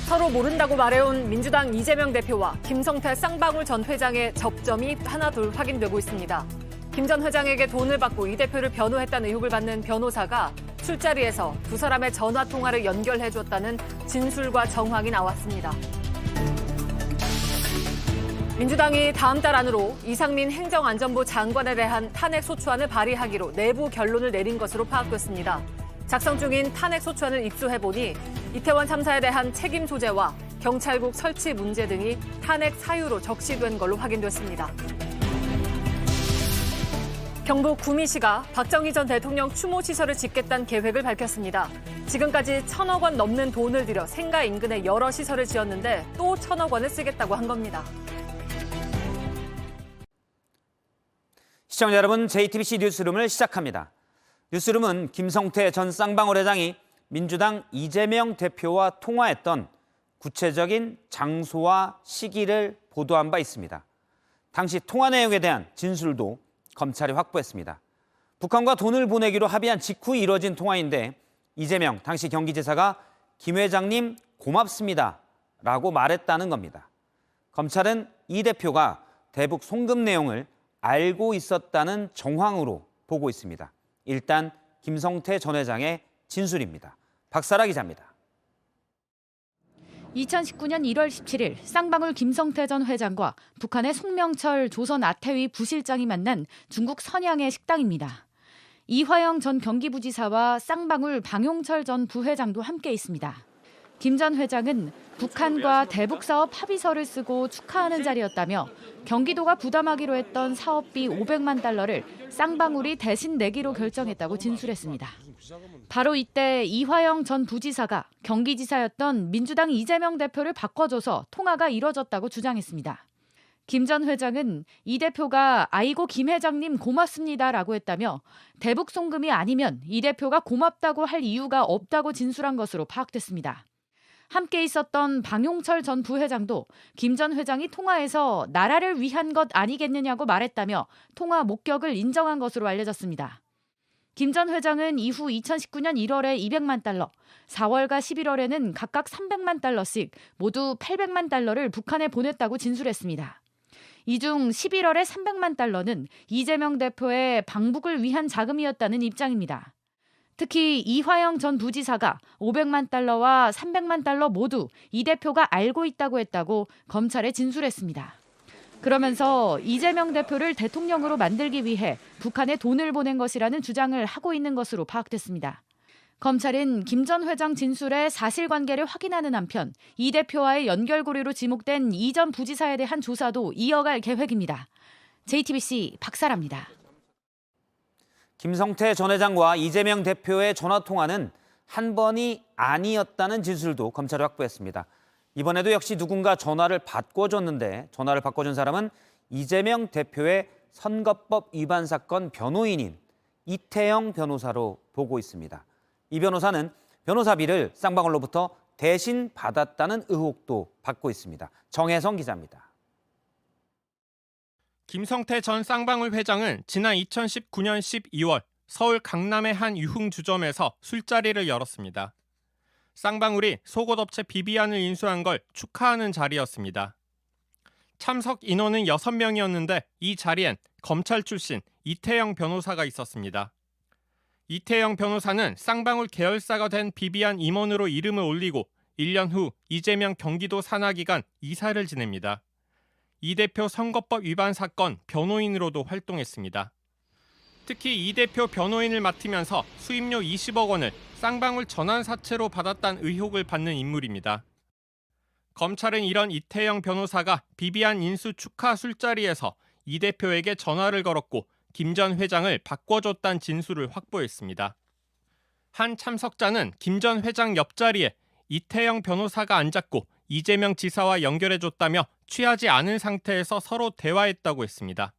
서로 모른다고 말해온 민주당 이재명 대표와 김성태 쌍방울 전 회장의 접점이 하나둘 확인되고 있습니다. 김 전 회장에게 돈을 받고 이 대표를 변호했다는 의혹을 받는 변호사가 술자리에서 두 사람의 전화 통화를 연결해줬다는 진술과 정황이 나왔습니다. 민주당이 다음 달 안으로 이상민 행정안전부 장관에 대한 탄핵소추안을 발의하기로 내부 결론을 내린 것으로 파악됐습니다. 작성 중인 탄핵소추안을 입수해보니 이태원 참사에 대한 책임 소재와 경찰국 설치 문제 등이 탄핵 사유로 적시된 걸로 확인됐습니다. 경북 구미시가 박정희 전 대통령 추모시설을 짓겠다는 계획을 밝혔습니다. 지금까지 1,000억 원 넘는 돈을 들여 생가 인근에 여러 시설을 지었는데 또 1,000억 원을 쓰겠다고 한 겁니다. 시청자 여러분, JTBC 뉴스룸을 시작합니다. 뉴스룸은 김성태 전 쌍방울 회장이 민주당 이재명 대표와 통화했던 구체적인 장소와 시기를 보도한 바 있습니다. 당시 통화 내용에 대한 진술도 검찰이 확보했습니다. 북한과 돈을 보내기로 합의한 직후 이뤄진 통화인데 이재명 당시 경기지사가 김 회장님 고맙습니다 라고 말했다는 겁니다. 검찰은 이 대표가 대북 송금 내용을 알고 있었다는 정황으로 보고 있습니다. 일단 김성태 전 회장의 진술입니다. 박사라 기자입니다. 2019년 1월 17일 쌍방울 김성태 전 회장과 북한의 송명철 조선 아태위 부실장이 만난 중국 선양의 식당입니다. 이화영 전 경기부지사와 쌍방울 방용철 전 부회장도 함께 있습니다. 김 전 회장은 북한과 대북사업 합의서를 쓰고 축하하는 자리였다며 경기도가 부담하기로 했던 사업비 500만 달러를 쌍방울이 대신 내기로 결정했다고 진술했습니다. 바로 이때 이화영 전 부지사가 경기지사였던 민주당 이재명 대표를 바꿔줘서 통화가 이뤄졌다고 주장했습니다. 김 전 회장은 이 대표가 아이고 김 회장님 고맙습니다라고 했다며 대북 송금이 아니면 이 대표가 고맙다고 할 이유가 없다고 진술한 것으로 파악됐습니다. 함께 있었던 방용철 전 부회장도 김 전 회장이 통화에서 나라를 위한 것 아니겠느냐고 말했다며 통화 목격을 인정한 것으로 알려졌습니다. 김 전 회장은 이후 2019년 1월에 200만 달러, 4월과 11월에는 각각 300만 달러씩 모두 800만 달러를 북한에 보냈다고 진술했습니다. 이 중 11월에 300만 달러는 이재명 대표의 방북을 위한 자금이었다는 입장입니다. 특히 이화영 전 부지사가 500만 달러와 300만 달러 모두 이 대표가 알고 있다고 했다고 검찰에 진술했습니다. 그러면서 이재명 대표를 대통령으로 만들기 위해 북한에 돈을 보낸 것이라는 주장을 하고 있는 것으로 파악됐습니다. 검찰은 김 전 회장 진술의 사실관계를 확인하는 한편 이 대표와의 연결고리로 지목된 이 전 부지사에 대한 조사도 이어갈 계획입니다. JTBC 박사라입니다. 김성태 전 회장과 이재명 대표의 전화통화는 한 번이 아니었다는 진술도 검찰이 확보했습니다. 이번에도 역시 누군가 전화를 바꿔줬는데 전화를 바꿔준 사람은 이재명 대표의 선거법 위반 사건 변호인인 이태영 변호사로 보고 있습니다. 이 변호사는 변호사비를 쌍방울로부터 대신 받았다는 의혹도 받고 있습니다. 정혜성 기자입니다. 김성태 전 쌍방울 회장은 지난 2019년 12월 서울 강남의 한 유흥주점에서 술자리를 열었습니다. 쌍방울이 속옷업체 비비안을 인수한 걸 축하하는 자리였습니다. 참석 인원은 6명이었는데 이 자리엔 검찰 출신 이태영 변호사가 있었습니다. 이태영 변호사는 쌍방울 계열사가 된 비비안 임원으로 이름을 올리고 1년 후 이재명 경기도 산하기관 이사를 지냅니다. 이 대표 선거법 위반 사건 변호인으로도 활동했습니다. 특히 이 대표 변호인을 맡으면서 수임료 20억 원을 쌍방울 전환사채로 받았다는 의혹을 받는 인물입니다. 검찰은 이런 이태영 변호사가 비비안 인수 축하 술자리에서 이 대표에게 전화를 걸었고 김 전 회장을 바꿔줬다는 진술을 확보했습니다. 한 참석자는 김 전 회장 옆자리에 이태영 변호사가 앉았고 이재명 지사와 연결해줬다며 취하지 않은 상태에서 서로 대화했다고 했습니다.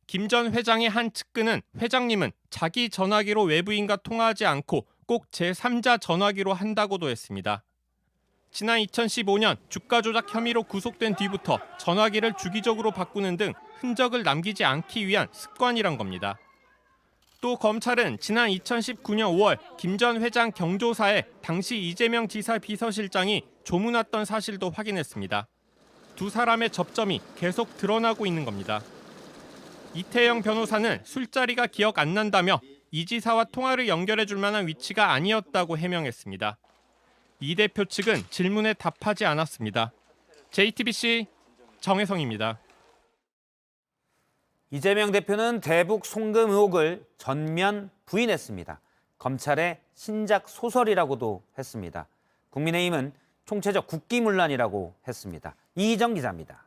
김 전 회장의 한 측근은 회장님은 자기 전화기로 외부인과 통화하지 않고 꼭 제3자 전화기로 한다고도 했습니다. 지난 2015년 주가 조작 혐의로 구속된 뒤부터 전화기를 주기적으로 바꾸는 등 흔적을 남기지 않기 위한 습관이란 겁니다. 또 검찰은 지난 2019년 5월 김 전 회장 경조사에 당시 이재명 지사 비서실장이 조문했던 사실도 확인했습니다. 두 사람의 접점이 계속 드러나고 있는 겁니다. 이태영 변호사는 술자리가 기억 안 난다며 이 지사와 통화를 연결해 줄 만한 위치가 아니었다고 해명했습니다. 이 대표 측은 질문에 답하지 않았습니다. JTBC 정혜성입니다. 이재명 대표는 대북 송금 의혹을 전면 부인했습니다. 검찰의 신작 소설이라고도 했습니다. 국민의힘은 총체적 국기문란이라고 했습니다. 이희정 기자입니다.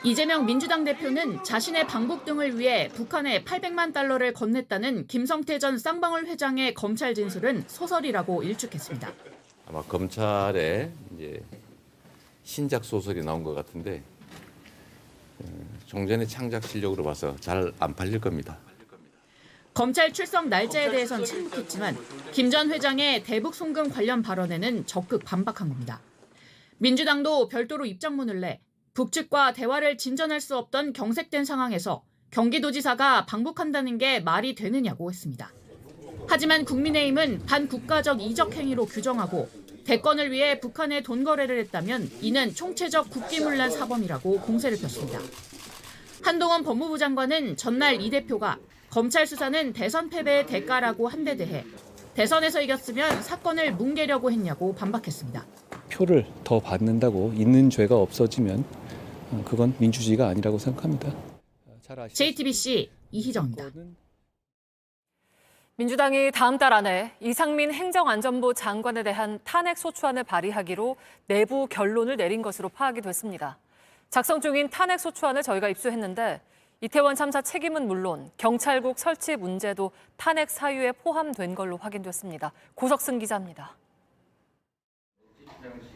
이재명 민주당 대표는 자신의 방북 등을 위해 북한에 800만 달러를 건넸다는 김성태 전 쌍방울 회장의 검찰 진술은 소설이라고 일축했습니다. 아마 검찰의 이제 신작 소설이 나온 것 같은데 종전의 창작 실력으로 봐서 잘 안 팔릴 겁니다. 검찰 출석 날짜에 대해선 침묵했지만 김 전 회장의 대북 송금 관련 발언에는 적극 반박한 겁니다. 민주당도 별도로 입장문을 내 북측과 대화를 진전할 수 없던 경색된 상황에서 경기도지사가 방북한다는 게 말이 되느냐고 했습니다. 하지만 국민의힘은 반국가적 이적 행위로 규정하고 대권을 위해 북한에 돈 거래를 했다면 이는 총체적 국기문란 사범이라고 공세를 폈습니다. 한동훈 법무부 장관은 전날 이 대표가 검찰 수사는 대선 패배의 대가라고 한 데 대해 대선에서 이겼으면 사건을 뭉개려고 했냐고 반박했습니다. 표를 더 받는다고 있는 죄가 없어지면 그건 민주주의가 아니라고 생각합니다. JTBC 이희정입니다. 민주당이 다음 달 안에 이상민 행정안전부 장관에 대한 탄핵 소추안을 발의하기로 내부 결론을 내린 것으로 파악이 됐습니다. 작성 중인 탄핵 소추안을 저희가 입수했는데 이태원 참사 책임은 물론 경찰국 설치 문제도 탄핵 사유에 포함된 걸로 확인됐습니다. 고석승 기자입니다.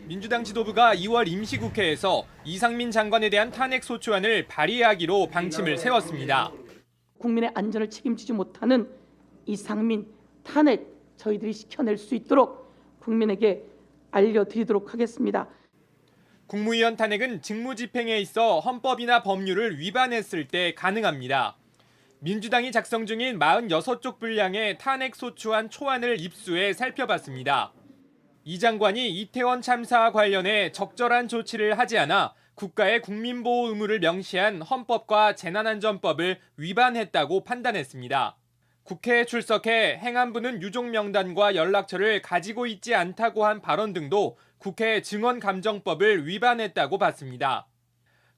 민주당 지도부가 2월 임시국회에서 이상민 장관에 대한 탄핵 소추안을 발의하기로 방침을 세웠습니다. 국민의 안전을 책임지지 못하는 이상민 탄핵 저희들이 시켜낼 수 있도록 국민에게 알려드리도록 하겠습니다. 국무위원 탄핵은 직무집행에 있어 헌법이나 법률을 위반했을 때 가능합니다. 민주당이 작성 중인 46쪽 분량의 탄핵 소추안 초안을 입수해 살펴봤습니다. 이 장관이 이태원 참사와 관련해 적절한 조치를 하지 않아 국가의 국민보호 의무를 명시한 헌법과 재난안전법을 위반했다고 판단했습니다. 국회에 출석해 행안부는 유족 명단과 연락처를 가지고 있지 않다고 한 발언 등도 국회 증언감정법을 위반했다고 봤습니다.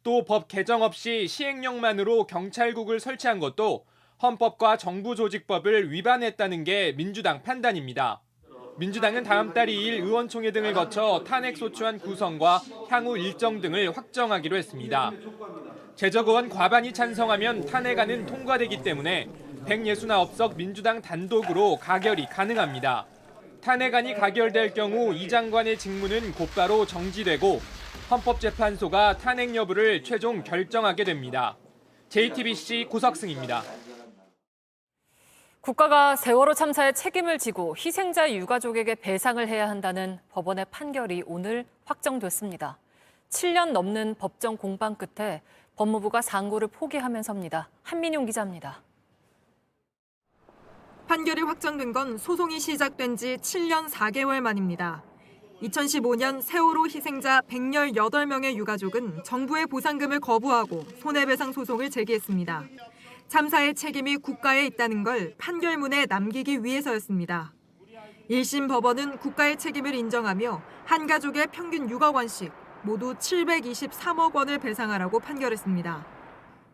또 법 개정 없이 시행령만으로 경찰국을 설치한 것도 헌법과 정부조직법을 위반했다는 게 민주당 판단입니다. 민주당은 다음 달 2일 의원총회 등을 거쳐 탄핵소추안 구성과 향후 일정 등을 확정하기로 했습니다. 재적의원 과반이 찬성하면 탄핵안은 통과되기 때문에 169석 민주당 단독으로 가결이 가능합니다. 탄핵안이 가결될 경우 이 장관의 직무는 곧바로 정지되고 헌법재판소가 탄핵 여부를 최종 결정하게 됩니다. JTBC 고석승입니다. 국가가 세월호 참사의 책임을 지고 희생자 유가족에게 배상을 해야 한다는 법원의 판결이 오늘 확정됐습니다. 7년 넘는 법정 공방 끝에 법무부가 상고를 포기하면서입니다. 한민용 기자입니다. 판결이 확정된 건 소송이 시작된 지 7년 4개월 만입니다. 2015년 세월호 희생자 118명의 유가족은 정부의 보상금을 거부하고 손해배상 소송을 제기했습니다. 참사의 책임이 국가에 있다는 걸 판결문에 남기기 위해서였습니다. 1심 법원은 국가의 책임을 인정하며 한 가족의 평균 6억 원씩 모두 723억 원을 배상하라고 판결했습니다.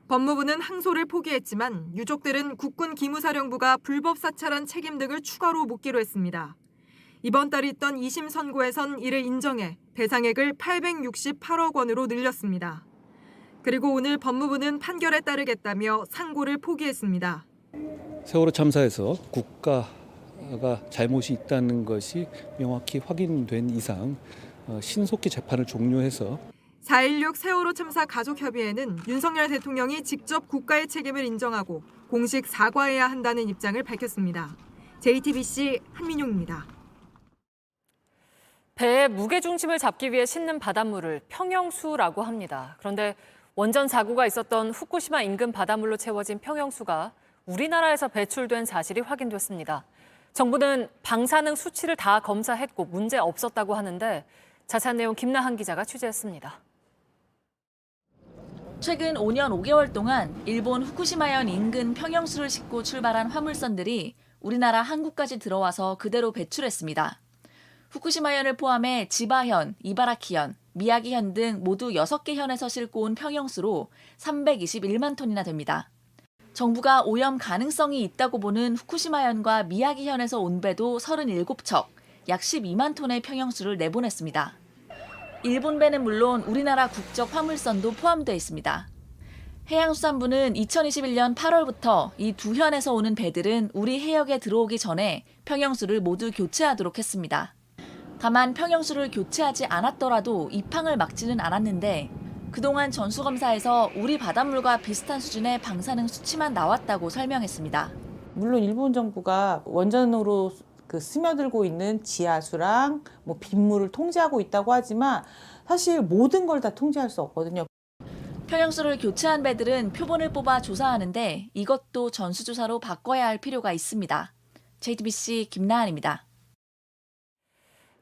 법무부는 항소를 포기했지만 유족들은 국군 기무사령부가 불법 사찰한 책임 등을 추가로 묻기로 했습니다. 이번 달 있던 2심 선고에선 이를 인정해 배상액을 868억 원으로 늘렸습니다. 그리고 오늘 법무부는 판결에 따르겠다며 상고를 포기했습니다. 세월호 참사에서 국가가 잘못이 있다는 것이 명확히 확인된 이상 신속히 재판을 종료해서 4.16 세월호 참사 가족협의회는 윤석열 대통령이 직접 국가의 책임을 인정하고 공식 사과해야 한다는 입장을 밝혔습니다. JTBC 한민용입니다. 배의 무게중심을 잡기 위해 싣는 바닷물을 평형수라고 합니다. 그런데 원전 사고가 있었던 후쿠시마 인근 바닷물로 채워진 평형수가 우리나라에서 배출된 사실이 확인됐습니다. 정부는 방사능 수치를 다 검사했고 문제 없었다고 하는데 자세한 내용 김나한 기자가 취재했습니다. 최근 5년 5개월 동안 일본 후쿠시마현 인근 평형수를 싣고 출발한 화물선들이 우리나라 항구까지 들어와서 그대로 배출했습니다. 후쿠시마현을 포함해 지바현, 이바라키현, 미야기현 등 모두 6개 현에서 싣고 온 평형수로 321만 톤이나 됩니다. 정부가 오염 가능성이 있다고 보는 후쿠시마현과 미야기현에서 온 배도 37척, 약 12만 톤의 평형수를 내보냈습니다. 일본 배는 물론 우리나라 국적 화물선도 포함되어 있습니다. 해양수산부는 2021년 8월부터 이 두 현에서 오는 배들은 우리 해역에 들어오기 전에 평형수를 모두 교체하도록 했습니다. 다만 평형수를 교체하지 않았더라도 입항을 막지는 않았는데 그동안 전수검사에서 우리 바닷물과 비슷한 수준의 방사능 수치만 나왔다고 설명했습니다. 물론 일본 정부가 원전으로 스며들고 있는 지하수랑 빗물을 통제하고 있다고 하지만 사실 모든 걸 다 통제할 수 없거든요. 평형수를 교체한 배들은 표본을 뽑아 조사하는데 이것도 전수조사로 바꿔야 할 필요가 있습니다. JTBC 김나한입니다.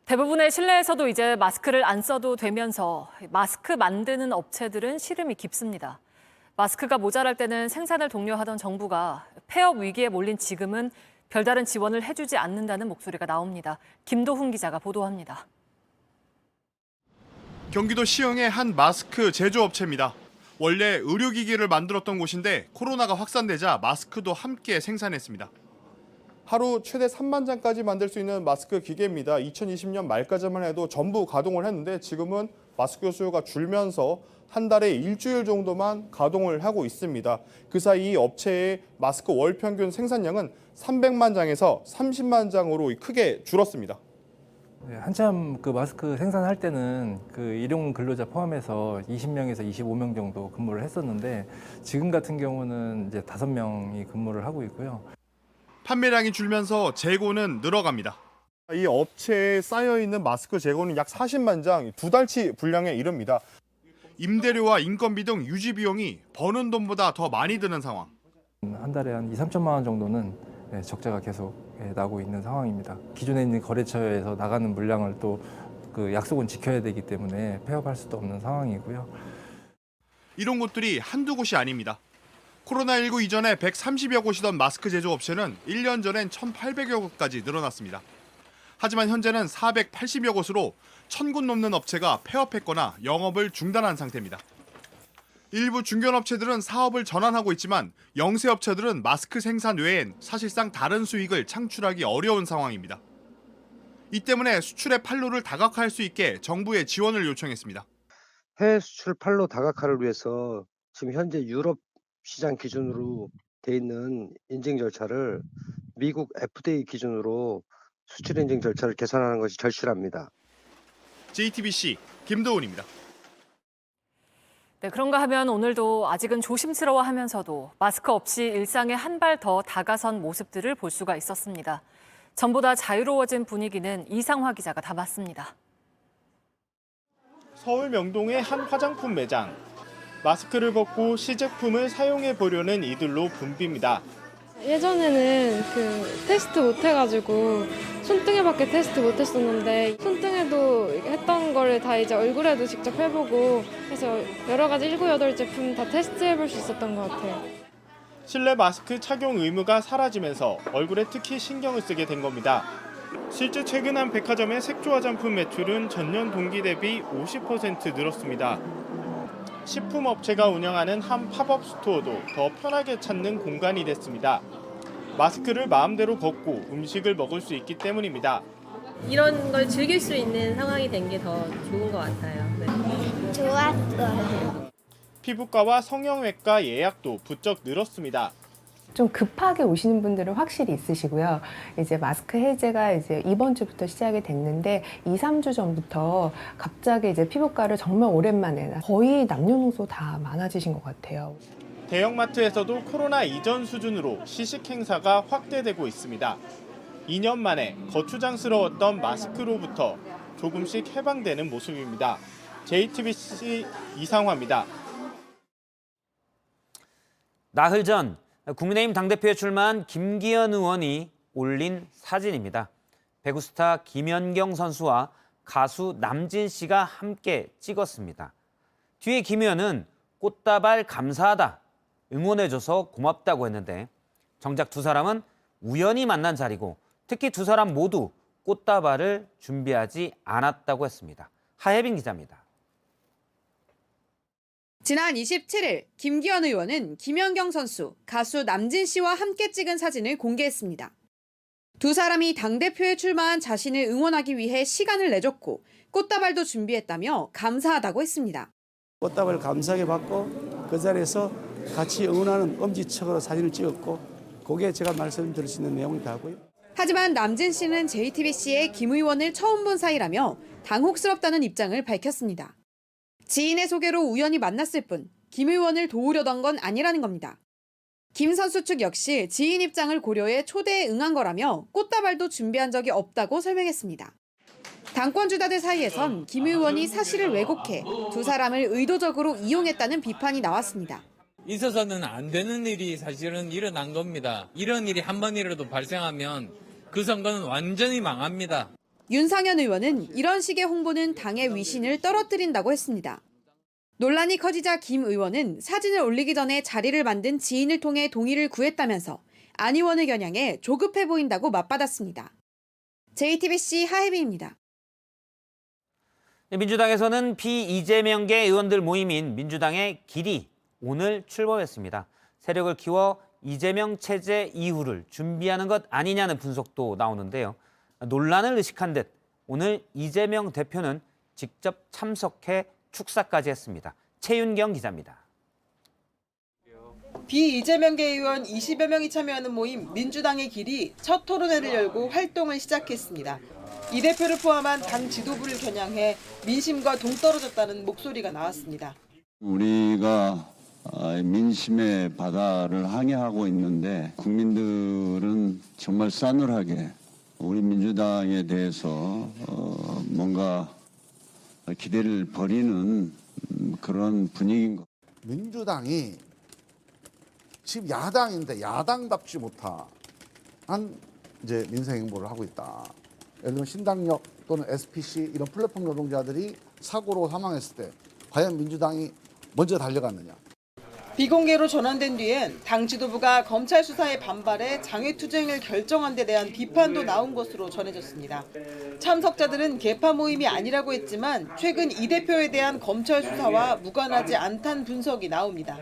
대부분의 실내에서도 이제 마스크를 안 써도 되면서 마스크 만드는 업체들은 시름이 깊습니다. 마스크가 모자랄 때는 생산을 독려하던 정부가 폐업 위기에 몰린 지금은 별다른 지원을 해주지 않는다는 목소리가 나옵니다. 김도훈 기자가 보도합니다. 경기도 시흥의 한 마스크 제조업체입니다. 원래 의료기기를 만들었던 곳인데 코로나가 확산되자 마스크도 함께 생산했습니다. 하루 최대 3만 장까지 만들 수 있는 마스크 기계입니다. 2020년 말까지만 해도 전부 가동을 했는데 지금은 마스크 수요가 줄면서 한 달에 일주일 정도만 가동을 하고 있습니다. 그 사이 이 업체의 마스크 월 평균 생산량은 300만 장에서 30만 장으로 크게 줄었습니다. 한참 그 마스크 생산할 때는 그 일용 근로자 포함해서 20명에서 25명 정도 근무를 했었는데 지금 같은 경우는 이제 5명이 근무를 하고 있고요. 판매량이 줄면서 재고는 늘어갑니다. 이 업체에 쌓여있는 마스크 재고는 약 40만 장, 2달치 분량에 이릅니다. 임대료와 인건비 등 유지 비용이 버는 돈보다 더 많이 드는 상황. 한 달에 한 2, 3천만 원 정도는 적자가 계속 나고 있는 상황입니다. 기존에 있는 거래처에서 나가는 물량을 또 그 약속은 지켜야 되기 때문에 폐업할 수도 없는 상황이고요. 이런 곳들이 한두 곳이 아닙니다. 코로나19 이전에 130여 곳이던 마스크 제조업체는 1년 전엔 1,800여 곳까지 늘어났습니다. 하지만 현재는 480여 곳으로 1,000곳 넘는 업체가 폐업했거나 영업을 중단한 상태입니다. 일부 중견업체들은 사업을 전환하고 있지만 영세업체들은 마스크 생산 외엔 사실상 다른 수익을 창출하기 어려운 상황입니다. 이 때문에 수출의 판로를 다각화할 수 있게 정부에 지원을 요청했습니다. 해외 수출 판로 다각화를 위해서 지금 현재 유럽 시장 기준으로 돼 있는 인증 절차를 미국 FDA 기준으로 수출 인증 절차를 개선하는 것이 절실합니다. JTBC 김도훈입니다. 네, 그런가 하면 오늘도 아직은 조심스러워하면서도 마스크 없이 일상에 한 발 더 다가선 모습들을 볼 수가 있었습니다. 전보다 자유로워진 분위기는 이상화 기자가 담았습니다. 서울 명동의 한 화장품 매장. 마스크를 벗고 시제품을 사용해 보려는 이들로 붐빕니다. 예전에는 테스트 못 해가지고 손등에밖에 테스트 못 했었는데 손등에도 했던 거를 다 이제 얼굴에도 직접 해보고 해서 여러 가지 7, 8 제품 다 테스트 해볼 수 있었던 것 같아요. 실내 마스크 착용 의무가 사라지면서 얼굴에 특히 신경을 쓰게 된 겁니다. 실제 최근 한 백화점의 색조 화장품 매출은 전년 동기 대비 50% 늘었습니다. 식품업체가 운영하는 한 팝업 스토어도 더 편하게 찾는 공간이 됐습니다. 마스크를 마음대로 벗고 음식을 먹을 수 있기 때문입니다. 이런 걸 즐길 수 있는 상황이 된 게 더 좋은 것 같아요. 네. 좋았어요. 피부과와 성형외과 예약도 부쩍 늘었습니다. 좀 급하게 오시는 분들은 확실히 있으시고요. 이제 마스크 해제가 이제 이번 주부터 시작이 됐는데 2, 3주 전부터 갑자기 이제 피부과를 정말 오랜만에 거의 남녀노소 다 많아지신 것 같아요. 대형마트에서도 코로나 이전 수준으로 시식 행사가 확대되고 있습니다. 2년 만에 거추장스러웠던 마스크로부터 조금씩 해방되는 모습입니다. JTBC 이상화입니다. 나흘 전 국민의힘 당대표에 출마한 김기현 의원이 올린 사진입니다. 배구스타 김연경 선수와 가수 남진 씨가 함께 찍었습니다. 뒤에 김 의원은 꽃다발 감사하다, 응원해줘서 고맙다고 했는데 정작 두 사람은 우연히 만난 자리고 특히 두 사람 모두 꽃다발을 준비하지 않았다고 했습니다. 하혜빈 기자입니다. 지난 27일 김기현 의원은 김연경 선수, 가수 남진 씨와 함께 찍은 사진을 공개했습니다. 두 사람이 당대표에 출마한 자신을 응원하기 위해 시간을 내줬고 꽃다발도 준비했다며 감사하다고 했습니다. 꽃다발 감사하게 받고 그 자리에서 같이 응원하는 엄지척으로 사진을 찍었고 그게 제가 말씀드릴 수 있는 내용이다 하고요. 하지만 남진 씨는 JTBC의 김 의원을 처음 본 사이라며 당혹스럽다는 입장을 밝혔습니다. 지인의 소개로 우연히 만났을 뿐 김 의원을 도우려던 건 아니라는 겁니다. 김 선수 측 역시 지인 입장을 고려해 초대에 응한 거라며 꽃다발도 준비한 적이 없다고 설명했습니다. 당권주자들 사이에선 김 의원이 사실을 왜곡해 두 사람을 의도적으로 이용했다는 비판이 나왔습니다. 있어서는 안 되는 일이 사실은 일어난 겁니다. 이런 일이 한 번이라도 발생하면 그 선거는 완전히 망합니다. 윤상현 의원은 이런 식의 홍보는 당의 위신을 떨어뜨린다고 했습니다. 논란이 커지자 김 의원은 사진을 올리기 전에 자리를 만든 지인을 통해 동의를 구했다면서 안 의원을 겨냥해 조급해 보인다고 맞받았습니다. JTBC 하혜빈입니다. 민주당에서는 비이재명계 의원들 모임인 민주당의 길이 오늘 출범했습니다. 세력을 키워 이재명 체제 이후를 준비하는 것 아니냐는 분석도 나오는데요. 논란을 의식한 듯 오늘 이재명 대표는 직접 참석해 축사까지 했습니다. 최윤경 기자입니다. 비이재명계 의원 20여 명이 참여하는 모임 민주당의 길이 첫 토론회를 열고 활동을 시작했습니다. 이 대표를 포함한 당 지도부를 겨냥해 민심과 동떨어졌다는 목소리가 나왔습니다. 우리가 민심의 바다를 항해하고 있는데 국민들은 정말 싸늘하게 우리 민주당에 대해서 뭔가 기대를 버리는 그런 분위기인 것. 민주당이 지금 야당인데 야당답지 못한 이제 민생 행보를 하고 있다. 예를 들면 신당역 또는 SPC 이런 플랫폼 노동자들이 사고로 사망했을 때 과연 민주당이 먼저 달려갔느냐. 비공개로 전환된 뒤엔 당 지도부가 검찰 수사에 반발해 장외투쟁을 결정한 데 대한 비판도 나온 것으로 전해졌습니다. 참석자들은 개파 모임이 아니라고 했지만 최근 이 대표에 대한 검찰 수사와 무관하지 않다는 분석이 나옵니다.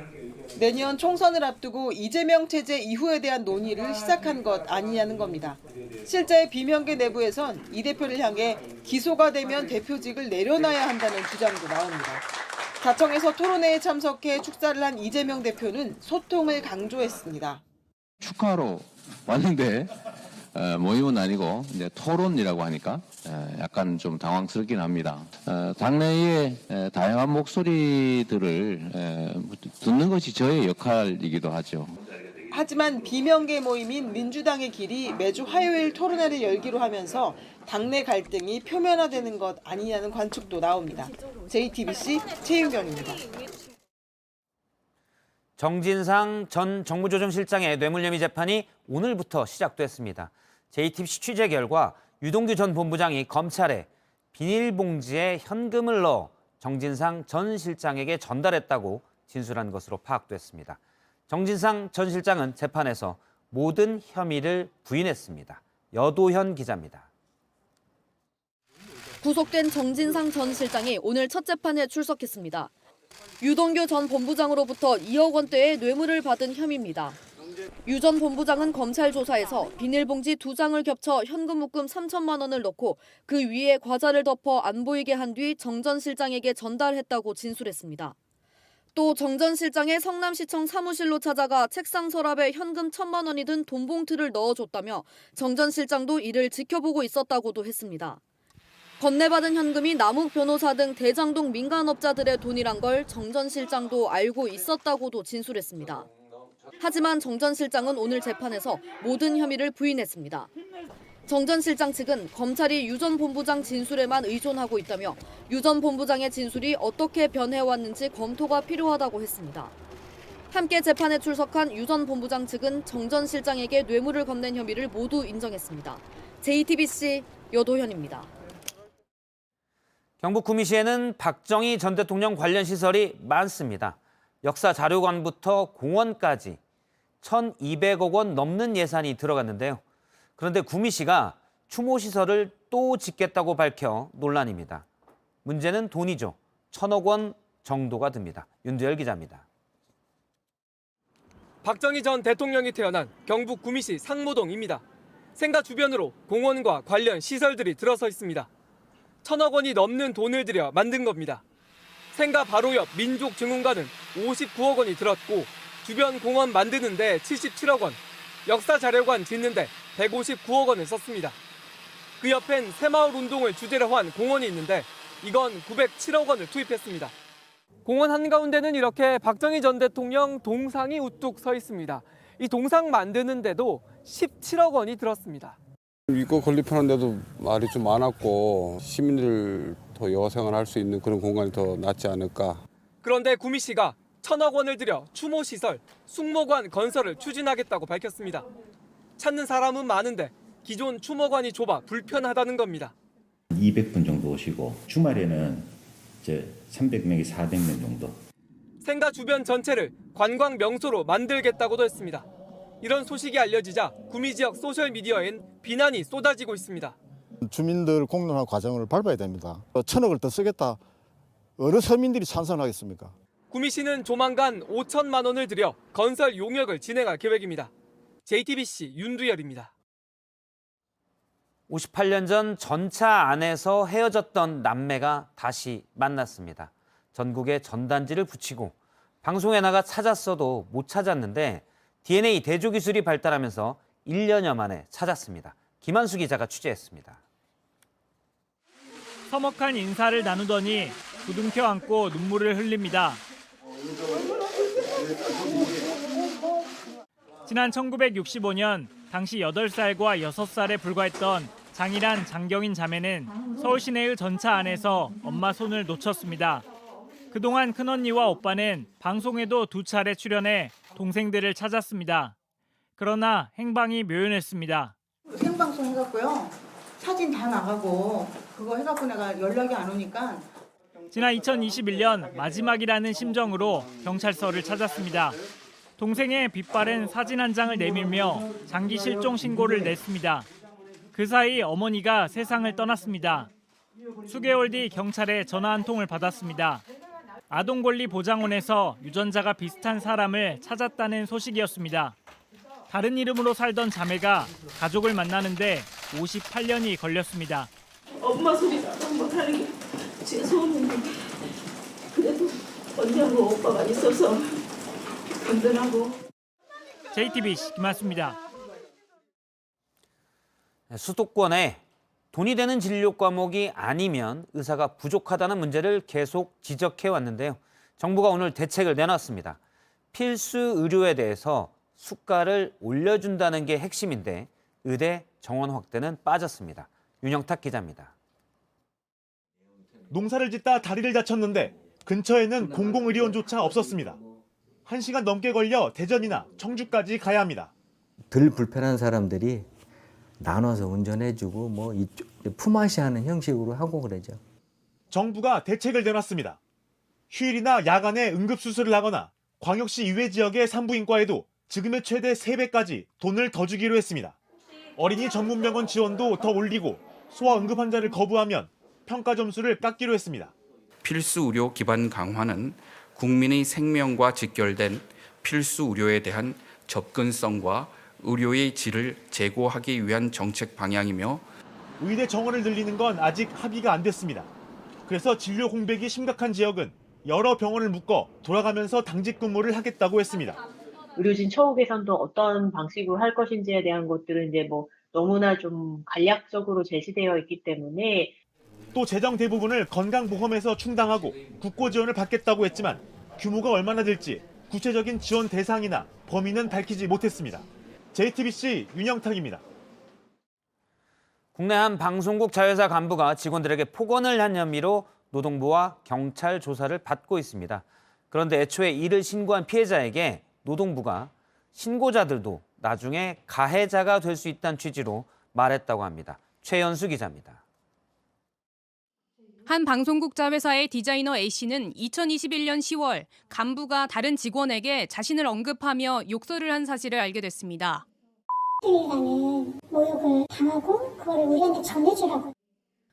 내년 총선을 앞두고 이재명 체제 이후에 대한 논의를 시작한 것 아니냐는 겁니다. 실제 비명계 내부에선 이 대표를 향해 기소가 되면 대표직을 내려놔야 한다는 주장도 나옵니다. 자청에서 토론회에 참석해 축사를 한 이재명 대표는 소통을 강조했습니다. 축하하러 왔는데 모임은 아니고 이제 토론이라고 하니까 약간 좀 당황스럽긴 합니다. 당내의 다양한 목소리들을 듣는 것이 저의 역할이기도 하죠. 하지만 비명계 모임인 민주당의 길이 매주 화요일 토론회를 열기로 하면서 당내 갈등이 표면화되는 것 아니냐는 관측도 나옵니다. JTBC 최윤경입니다. 정진상 전 정무조정실장의 뇌물혐의 재판이 오늘부터 시작됐습니다. JTBC 취재 결과 유동규 전 본부장이 검찰에 비닐봉지에 현금을 넣어 정진상 전 실장에게 전달했다고 진술한 것으로 파악됐습니다. 정진상 전 실장은 재판에서 모든 혐의를 부인했습니다. 여도현 기자입니다. 구속된 정진상 전 실장이 오늘 첫 재판에 출석했습니다. 유동규 전 본부장으로부터 2억 원대의 뇌물을 받은 혐의입니다. 유 전 본부장은 검찰 조사에서 비닐봉지 2장을 겹쳐 현금 묶음 3천만 원을 넣고 그 위에 과자를 덮어 안 보이게 한 뒤 정 전 실장에게 전달했다고 진술했습니다. 또 정 전 실장의 성남시청 사무실로 찾아가 책상 서랍에 현금 1,000만 원이 든 돈봉투를 넣어줬다며 정 전 실장도 이를 지켜보고 있었다고도 했습니다. 건네받은 현금이 남욱 변호사 등 대장동 민간업자들의 돈이란 걸 정 전 실장도 알고 있었다고도 진술했습니다. 하지만 정 전 실장은 오늘 재판에서 모든 혐의를 부인했습니다. 정 전 실장 측은 검찰이 유 전 본부장 진술에만 의존하고 있다며 유 전 본부장의 진술이 어떻게 변해왔는지 검토가 필요하다고 했습니다. 함께 재판에 출석한 유 전 본부장 측은 정 전 실장에게 뇌물을 건넨 혐의를 모두 인정했습니다. JTBC 여도현입니다. 경북 구미시에는 박정희 전 대통령 관련 시설이 많습니다. 역사자료관부터 공원까지 1,200억 원 넘는 예산이 들어갔는데요. 그런데 구미시가 추모시설을 또 짓겠다고 밝혀 논란입니다. 문제는 돈이죠. 1,000억 원 정도가 듭니다. 윤두열 기자입니다. 박정희 전 대통령이 태어난 경북 구미시 상무동입니다. 생가 주변으로 공원과 관련 시설들이 들어서 있습니다. 1,000억 원이 넘는 돈을 들여 만든 겁니다. 생가 바로 옆 민족증후관은 59억 원이 들었고 주변 공원 만드는데 77억 원, 역사자료관 짓는데 159억 원을 썼습니다. 그 옆엔 새마을 운동을 주제로 한 공원이 있는데 이건 907억 원을 투입했습니다. 공원 한가운데는 이렇게 박정희 전 대통령 동상이 우뚝 서 있습니다. 이 동상 만드는데도 17억 원이 들었습니다. 이거 건립하는데도 말이 좀 많았고 시민들 더 여생활할 수 있는 그런 공간이 더 낫지 않을까. 그런데 구미시가 1,000억 원을 들여 추모시설, 숭모관 건설을 추진하겠다고 밝혔습니다. 찾는 사람은 많은데 기존 추모관이 좁아 불편하다는 겁니다. 200분 정도 오시고 주말에는 이제 300명이 400명 정도. 생가 주변 전체를 관광 명소로 만들겠다고도 했습니다. 이런 소식이 알려지자 구미 지역 소셜미디어엔 비난이 쏟아지고 있습니다. 주민들 공론화 과정을 밟아야 됩니다. 1,000억을 더 쓰겠다. 어느 서민들이 찬성하겠습니까? 구미시는 조만간 5천만 원을 들여 건설 용역을 진행할 계획입니다. JTBC 윤두열입니다. 58년 전 전차 안에서 헤어졌던 남매가 다시 만났습니다. 전국에 전단지를 붙이고 방송에 나가 찾았어도 못 찾았는데 DNA 대조기술이 발달하면서 1년여 만에 찾았습니다. 김한수 기자가 취재했습니다. 서먹한 인사를 나누더니 부둥켜 안고 눈물을 흘립니다. 지난 1965년 당시 8살과 6살에 불과했던 장일한, 장경인 자매는 서울 시내의 전차 안에서 엄마 손을 놓쳤습니다. 그동안 큰언니와 오빠는 방송에도 2차례 출연해 동생들을 찾았습니다. 그러나 행방이 묘연했습니다. 생방송 해갖고요. 사진 다 나가고 그거 해갖고 내가 연락이 안 오니까. 지난 2021년 마지막이라는 심정으로 경찰서를 찾았습니다. 동생의 빛바랜 사진 한 장을 내밀며 장기 실종 신고를 냈습니다. 그 사이 어머니가 세상을 떠났습니다. 수개월 뒤 경찰에 전화 한 통을 받았습니다. 아동권리보장원에서 유전자가 비슷한 사람을 찾았다는 소식이었습니다. 다른 이름으로 살던 자매가 가족을 만나는데 58년이 걸렸습니다. 엄마 소리 나도 못하는 게 죄송했는데 그래도 언니하고 오빠가 있어서 든든하고. JTBC 김한수입니다. 수도권에 돈이 되는 진료 과목이 아니면 의사가 부족하다는 문제를 계속 지적해 왔는데요. 정부가 오늘 대책을 내놨습니다. 필수 의료에 대해서 수가를 올려준다는 게 핵심인데 의대 정원 확대는 빠졌습니다. 윤영탁 기자입니다. 농사를 짓다 다리를 다쳤는데 근처에는 공공의료원조차 없었습니다. 1시간 넘게 걸려 대전이나 청주까지 가야 합니다. 덜 불편한 사람들이 나눠서 운전해주고 뭐 품앗이 하는 형식으로 하고 그러죠. 정부가 대책을 내놨습니다. 휴일이나 야간에 응급수술을 하거나 광역시 이외 지역의 산부인과에도 지금의 최대 3배까지 돈을 더 주기로 했습니다. 어린이 전문병원 지원도 더 올리고 소아 응급 환자를 거부하면 평가 점수를 깎기로 했습니다. 필수 의료 기반 강화는 국민의 생명과 직결된 필수 의료에 대한 접근성과 의료의 질을 제고하기 위한 정책 방향이며 의대 정원을 늘리는 건 아직 합의가 안 됐습니다. 그래서 진료 공백이 심각한 지역은 여러 병원을 묶어 돌아가면서 당직 근무를 하겠다고 했습니다. 의료진 처우 개선도 어떤 방식으로 할 것인지에 대한 것들은 이제 뭐 너무나 좀 간략적으로 제시되어 있기 때문에 또 재정 대부분을 건강보험에서 충당하고 국고 지원을 받겠다고 했지만 규모가 얼마나 될지 구체적인 지원 대상이나 범위는 밝히지 못했습니다. JTBC 윤영탁입니다. 국내 한 방송국 자회사 간부가 직원들에게 폭언을 한 혐의로 노동부와 경찰 조사를 받고 있습니다. 그런데 애초에 이를 신고한 피해자에게 노동부가 신고자들도 나중에 가해자가 될 수 있다는 취지로 말했다고 합니다. 최연수 기자입니다. 한 방송국자 회사의 디자이너 A씨는 2021년 10월 간부가 다른 직원에게 자신을 언급하며 욕설을 한 사실을 알게 됐습니다. 라는 모욕을 당하고 그거를 우리한테 전해주라고.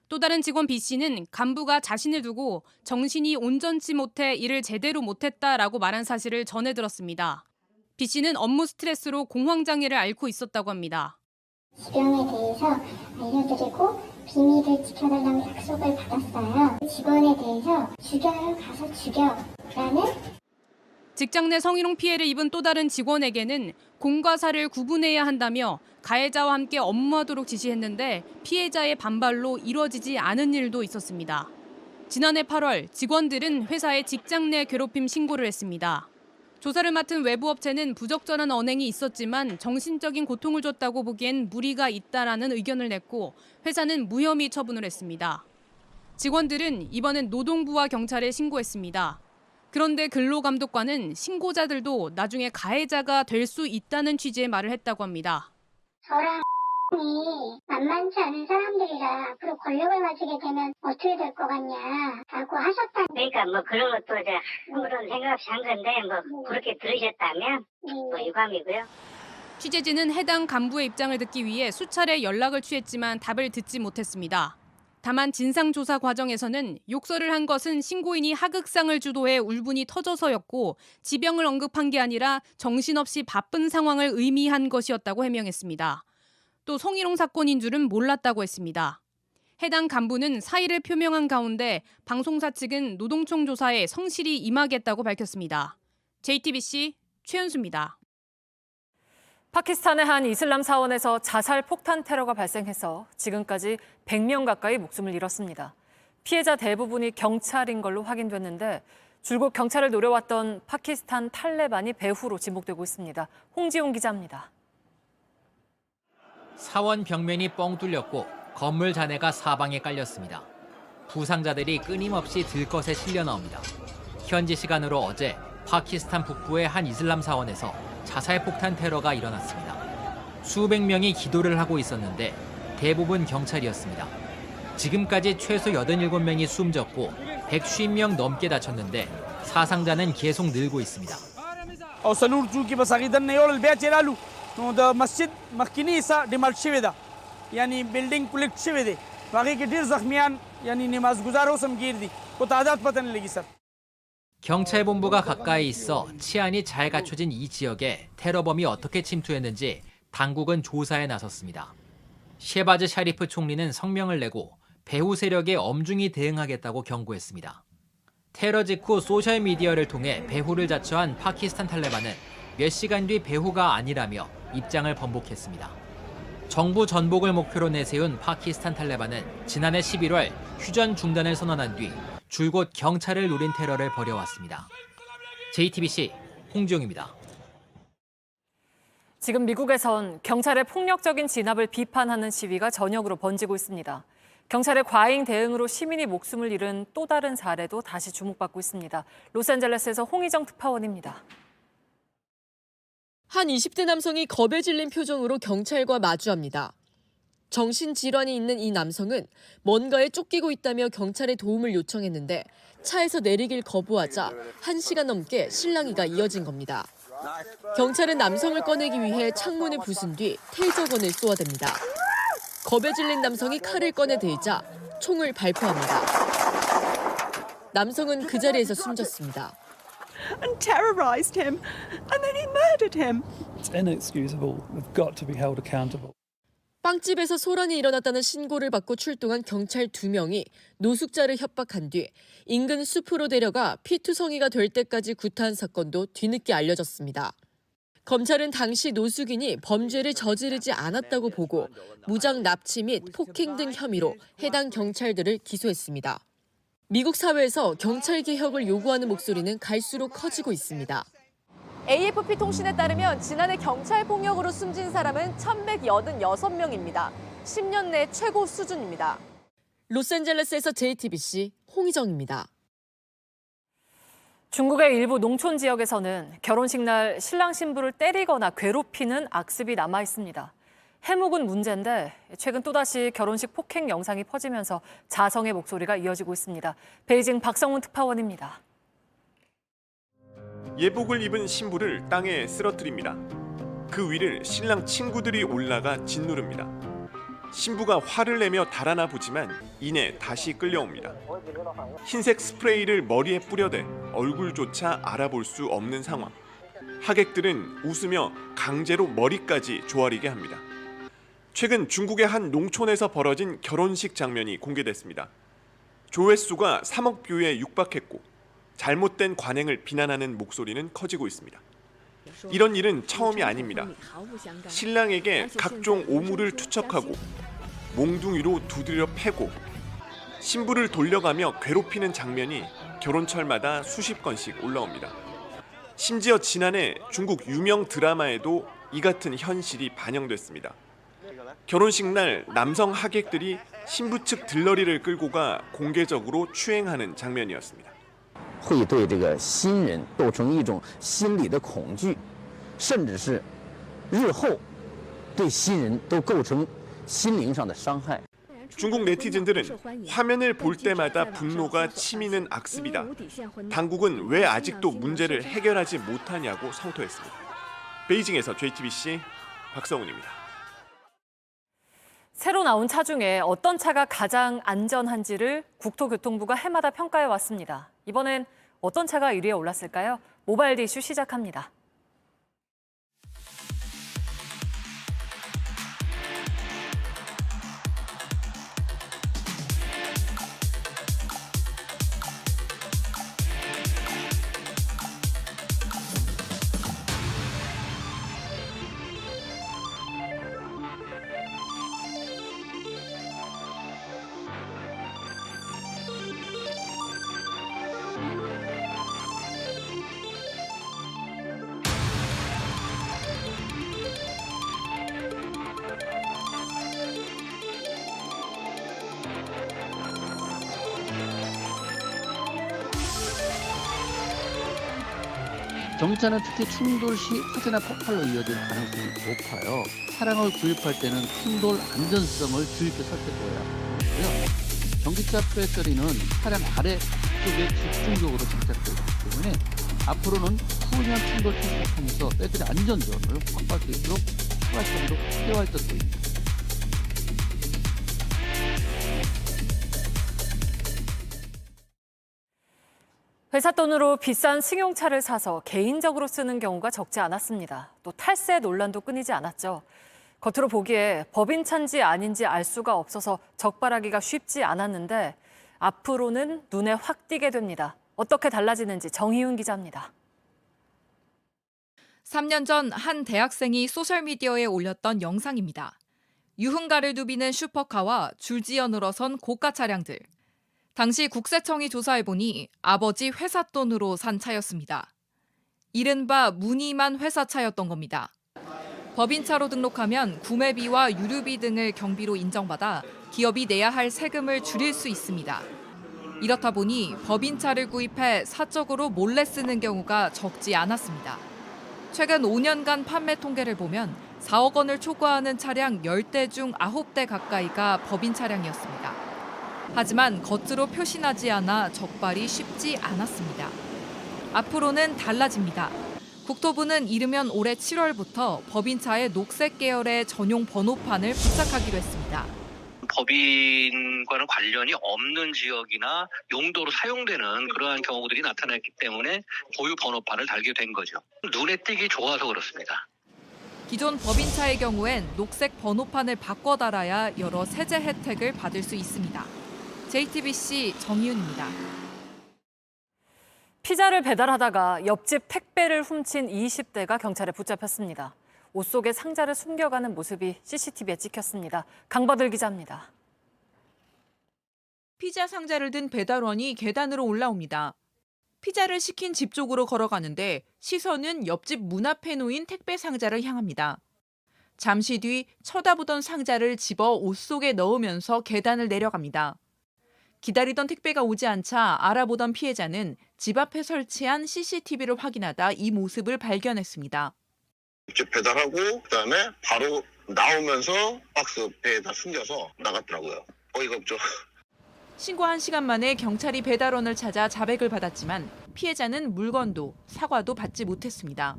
또 다른 직원 B씨는 간부가 자신을 두고 정신이 온전치 못해 일을 제대로 못했다라고 말한 사실을 전해 들었습니다. B씨는 업무 스트레스로 공황장애를 앓고 있었다고 합니다. 지병에 대해서 알려드리고 비밀을 지켜달라는 약속을 받았어요. 직원에 대해서 죽여요, 가서 죽여라는. 직장 내 성희롱 피해를 입은 또 다른 직원에게는 공과 사를 구분해야 한다며 가해자와 함께 업무하도록 지시했는데 피해자의 반발로 이루어지지 않은 일도 있었습니다. 지난해 8월 직원들은 회사에 직장 내 괴롭힘 신고를 했습니다. 조사를 맡은 외부 업체는 부적절한 언행이 있었지만 정신적인 고통을 줬다고 보기엔 무리가 있다라는 의견을 냈고 회사는 무혐의 처분을 했습니다. 직원들은 이번엔 노동부와 경찰에 신고했습니다. 그런데 근로감독관은 신고자들도 나중에 가해자가 될 수 있다는 취지의 말을 했다고 합니다. 저랑 이 만만치 않은 사람들이라 앞으로 권력을 가지게 되면 어떻게 될 것 같냐라고 하셨다. 그러니까 뭐 그런 것도 이제 아무런 생각 없이 한 건데 뭐 그렇게 들으셨다면 뭐 유감이고요. 취재진은 해당 간부의 입장을 듣기 위해 수차례 연락을 취했지만 답을 듣지 못했습니다. 다만 진상조사 과정에서는 욕설을 한 것은 신고인이 하극상을 주도해 울분이 터져서였고 지병을 언급한 게 아니라 정신없이 바쁜 상황을 의미한 것이었다고 해명했습니다. 또 성희롱 사건인 줄은 몰랐다고 했습니다. 해당 간부는 사의를 표명한 가운데 방송사 측은 노동청 조사에 성실히 임하겠다고 밝혔습니다. JTBC 최연수입니다. 파키스탄의 한 이슬람 사원에서 자살 폭탄 테러가 발생해서 지금까지 100명 가까이 목숨을 잃었습니다. 피해자 대부분이 경찰인 걸로 확인됐는데 줄곧 경찰을 노려왔던 파키스탄 탈레반이 배후로 지목되고 있습니다. 홍지용 기자입니다. 사원 벽면이 뻥 뚫렸고 건물 잔해가 사방에 깔렸습니다. 부상자들이 끊임없이 들것에 실려 나옵니다. 현지 시간으로 어제 파키스탄 북부의 한 이슬람 사원에서 자살 폭탄 테러가 일어났습니다. 수백 명이 기도를 하고 있었는데 대부분 경찰이었습니다. 지금까지 최소 87명이 숨졌고 150명 넘게 다쳤는데 사상자는 계속 늘고 있습니다. 경찰본부가 가까이 있어 치안이 잘 갖춰진 이 지역에 테러범이 어떻게 침투했는지 당국은 조사에 나섰습니다. 셰바즈 샤리프 총리는 성명을 내고 배후 세력에 엄중히 대응하겠다고 경고했습니다. 테러 직후 소셜미디어를 통해 배후를 자처한 파키스탄 탈레반은 몇 시간 뒤 배후가 아니라며 입장을 번복했습니다. 정부 전복을 목표로 내세운 파키스탄 탈레반은 지난해 11월 휴전 중단을 선언한 뒤 줄곧 경찰을 노린 테러를 벌여왔습니다. JTBC 홍지용입니다. 지금 미국에선 경찰의 폭력적인 진압을 비판하는 시위가 전역으로 번지고 있습니다. 경찰의 과잉 대응으로 시민이 목숨을 잃은 또 다른 사례도 다시 주목받고 있습니다. 로스앤젤레스에서 홍희정 특파원입니다. 한 20대 남성이 겁에 질린 표정으로 경찰과 마주합니다. 정신질환이 있는 이 남성은 뭔가에 쫓기고 있다며 경찰의 도움을 요청했는데 차에서 내리길 거부하자 1시간 넘게 실랑이가 이어진 겁니다. 경찰은 남성을 꺼내기 위해 창문을 부순 뒤 테이저건을 쏘아댑니다. 겁에 질린 남성이 칼을 꺼내 들자 총을 발포합니다. 남성은 그 자리에서 숨졌습니다. And terrorized him, and then he murdered him. It's inexcusable. We've got to be held accountable. 빵집에서 소란이 일어났다는 신고를 받고 출동한 경찰 2명이 노숙자를 협박한 뒤 인근 숲으로 데려가 피투성이가 될 때까지 구타한 사건도 뒤늦게 알려졌습니다. 검찰은 당시 노숙인이 범죄를 저지르지 않았다고 보고 무장 납치 및 폭행 등 혐의로 해당 경찰들을 기소했습니다. 미국 사회에서 경찰 개혁을 요구하는 목소리는 갈수록 커지고 있습니다. AFP 통신에 따르면 지난해 경찰 폭력으로 숨진 사람은 1,186명입니다. 10년 내 최고 수준입니다. 로스앤젤레스에서 JTBC 홍희정입니다. 중국의 일부 농촌 지역에서는 결혼식 날 신랑 신부를 때리거나 괴롭히는 악습이 남아 있습니다. 해묵은 문제인데 최근 또다시 결혼식 폭행 영상이 퍼지면서 자성의 목소리가 이어지고 있습니다. 베이징 박성훈 특파원입니다. 예복을 입은 신부를 땅에 쓰러뜨립니다. 그 위를 신랑 친구들이 올라가 짓누릅니다. 신부가 화를 내며 달아나 보지만 이내 다시 끌려옵니다. 흰색 스프레이를 머리에 뿌려대 얼굴조차 알아볼 수 없는 상황. 하객들은 웃으며 강제로 머리까지 조아리게 합니다. 최근 중국의 한 농촌에서 벌어진 결혼식 장면이 공개됐습니다. 조회수가 3억 뷰에 육박했고 잘못된 관행을 비난하는 목소리는 커지고 있습니다. 이런 일은 처음이 아닙니다. 신랑에게 각종 오물을 투척하고 몽둥이로 두드려 패고 신부를 돌려가며 괴롭히는 장면이 결혼철마다 수십 건씩 올라옵니다. 심지어 지난해 중국 유명 드라마에도 이 같은 현실이 반영됐습니다. 결혼식 날 남성 하객들이 신부 측 들러리를 끌고 가 공개적으로 추행하는 장면이었습니다. 会对这个新人构成一种心理的恐惧，甚至是日后对新人都构成心灵上的伤害。 중국 네티즌들은 화면을 볼 때마다 분노가 치미는 악습이다. 당국은 왜 아직도 문제를 해결하지 못하냐고 성토했습니다. 베이징에서 JTBC 박성훈입니다. 새로 나온 차 중에 어떤 차가 가장 안전한지를 국토교통부가 해마다 평가해 왔습니다. 이번엔 어떤 차가 1위에 올랐을까요? 모바일 이슈 시작합니다. 전기차는 특히 충돌 시 화재나 폭발로 이어질 가능성이 높아요. 차량을 구입할 때는 충돌 안전성을 주의 깊게 살펴보아야 하고요. 전기차 배터리는 차량 아래 쪽에 집중적으로 장착되어 있기 때문에 앞으로는 후년 충돌 테스트하면서 배터리 안전전을 확보할 수 있도록 추가적으로 필요했던 때입니다. 회사 돈으로 비싼 승용차를 사서 개인적으로 쓰는 경우가 적지 않았습니다. 또 탈세 논란도 끊이지 않았죠. 겉으로 보기에 법인차인지 아닌지 알 수가 없어서 적발하기가 쉽지 않았는데 앞으로는 눈에 확 띄게 됩니다. 어떻게 달라지는지 정희윤 기자입니다. 3년 전 한 대학생이 소셜미디어에 올렸던 영상입니다. 유흥가를 누비는 슈퍼카와 줄지어 늘어선 고가 차량들. 당시 국세청이 조사해보니 아버지 회사 돈으로 산 차였습니다. 이른바 무늬만 회사차였던 겁니다. 법인차로 등록하면 구매비와 유류비 등을 경비로 인정받아 기업이 내야 할 세금을 줄일 수 있습니다. 이렇다 보니 법인차를 구입해 사적으로 몰래 쓰는 경우가 적지 않았습니다. 최근 5년간 판매 통계를 보면 4억 원을 초과하는 차량 10대 중 9대 가까이가 법인 차량이었습니다. 하지만 겉으로 표시나지 않아 적발이 쉽지 않았습니다. 앞으로는 달라집니다. 국토부는 이르면 올해 7월부터 법인차에 녹색 계열의 전용 번호판을 부착하기로 했습니다. 법인과는 관련이 없는 지역이나 용도로 사용되는 그러한 경우들이 나타났기 때문에 고유 번호판을 달게 된 거죠. 눈에 띄기 좋아서 그렇습니다. 기존 법인차의 경우엔 녹색 번호판을 바꿔 달아야 여러 세제 혜택을 받을 수 있습니다. JTBC 정희윤입니다. 피자를 배달하다가 옆집 택배를 훔친 20대가 경찰에 붙잡혔습니다. 옷 속에 상자를 숨겨가는 모습이 CCTV에 찍혔습니다. 강바들 기자입니다. 피자 상자를 든 배달원이 계단으로 올라옵니다. 피자를 시킨 집 쪽으로 걸어가는데 시선은 옆집 문 앞에 놓인 택배 상자를 향합니다. 잠시 뒤 쳐다보던 상자를 집어 옷 속에 넣으면서 계단을 내려갑니다. 기다리던 택배가 오지 않자 알아보던 피해자는 집 앞에 설치한 CCTV를 확인하다 이 모습을 발견했습니다. 직접 배달하고 그다음에 바로 나오면서 박스 배에다 숨겨서 나갔더라고요. 어이가 없죠. 신고 1시간 만에 경찰이 배달원을 찾아 자백을 받았지만 피해자는 물건도 사과도 받지 못했습니다.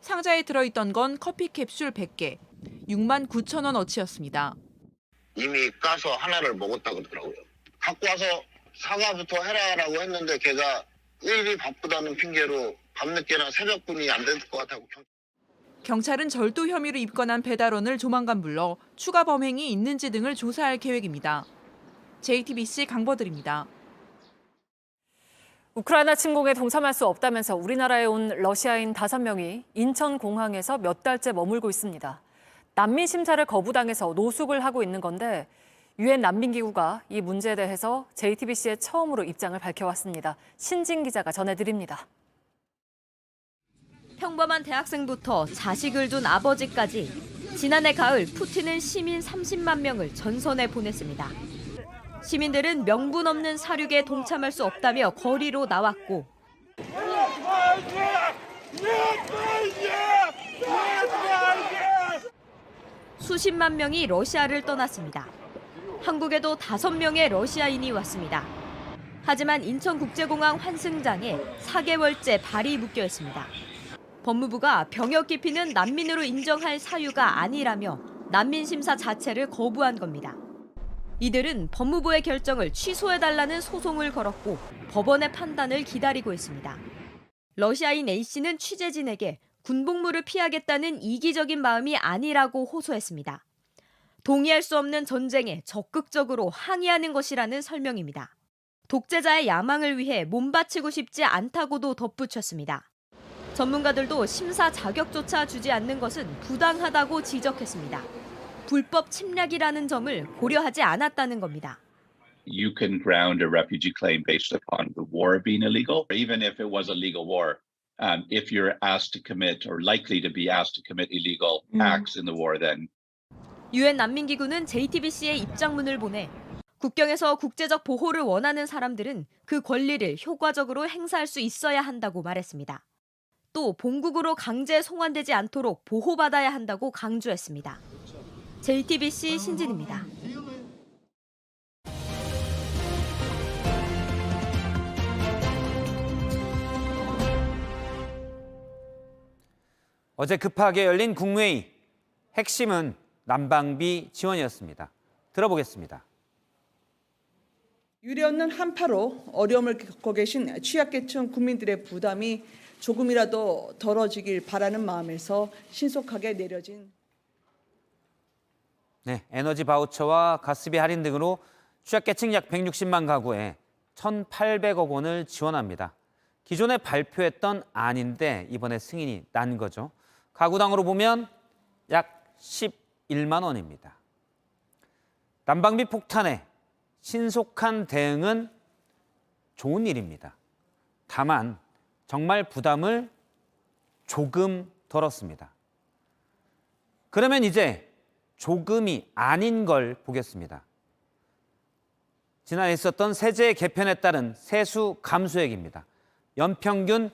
상자에 들어있던 건 커피 캡슐 100개, 6만 9천 원어치였습니다. 이미 까서 하나를 먹었다고 그러더라고요. 갖고 와서 사과부터 해라라고 했는데 걔가 일이 바쁘다는 핑계로 밤늦게나 새벽분이 안 될 것 같다고. 경찰은 절도 혐의로 입건한 배달원을 조만간 불러 추가 범행이 있는지 등을 조사할 계획입니다. JTBC 강버들입니다. 우크라이나 침공에 동참할 수 없다면서 우리나라에 온 러시아인 5명이 인천공항에서 몇 달째 머물고 있습니다. 난민 심사를 거부당해서 노숙을 하고 있는 건데 유엔 난민기구가 이 문제에 대해서 JTBC에 처음으로 입장을 밝혀왔습니다. 신진 기자가 전해드립니다. 평범한 대학생부터 자식을 둔 아버지까지 지난해 가을 푸틴은 시민 30만 명을 전선에 보냈습니다. 시민들은 명분 없는 사륙에 동참할 수 없다며 거리로 나왔고 수십만 명이 러시아를 떠났습니다. 한국에도 5명의 러시아인이 왔습니다. 하지만 인천국제공항 환승장에 4개월째 발이 묶여 있습니다. 법무부가 병역 기피는 난민으로 인정할 사유가 아니라며 난민 심사 자체를 거부한 겁니다. 이들은 법무부의 결정을 취소해달라는 소송을 걸었고 법원의 판단을 기다리고 있습니다. 러시아인 A씨는 취재진에게 군복무를 피하겠다는 이기적인 마음이 아니라고 호소했습니다. 동의할 수 없는 전쟁에 적극적으로 항의하는 것이라는 설명입니다. 독재자의 야망을 위해 몸바치고 싶지 않다고도 덧붙였습니다. 전문가들도 심사 자격조차 주지 않는 것은 부당하다고 지적했습니다. 불법 침략이라는 점을 고려하지 않았다는 겁니다. You can ground a refugee claim based upon the war being illegal, even if it was a legal war. If you're asked to commit or likely to be asked to commit illegal acts in the war, then. 유엔 난민기구는 JTBC에 입장문을 보내 국경에서 국제적 보호를 원하는 사람들은 그 권리를 효과적으로 행사할 수 있어야 한다고 말했습니다. 또 본국으로 강제 송환되지 않도록 보호받아야 한다고 강조했습니다. JTBC 신진입니다. 어제 급하게 열린 국무회의. 핵심은 난방비 지원이었습니다. 들어보겠습니다. 유례 없는 한파로 어려움을 겪고 계신 취약계층 국민들의 부담이 조금이라도 덜어지길 바라는 마음에서 신속하게 내려진 에너지 바우처와 가스비 할인 등으로 취약계층 약 160만 가구에 1,800억 원을 지원합니다. 기존에 발표했던 안인데 이번에 승인이 난 거죠. 가구당으로 보면 약 11만 원입니다. 난방비 폭탄에 신속한 대응은 좋은 일입니다. 다만 정말 부담을 조금 덜었습니다. 그러면 이제 조금이 아닌 걸 보겠습니다. 지난해 있었던 세제 개편에 따른 세수 감소액입니다. 연평균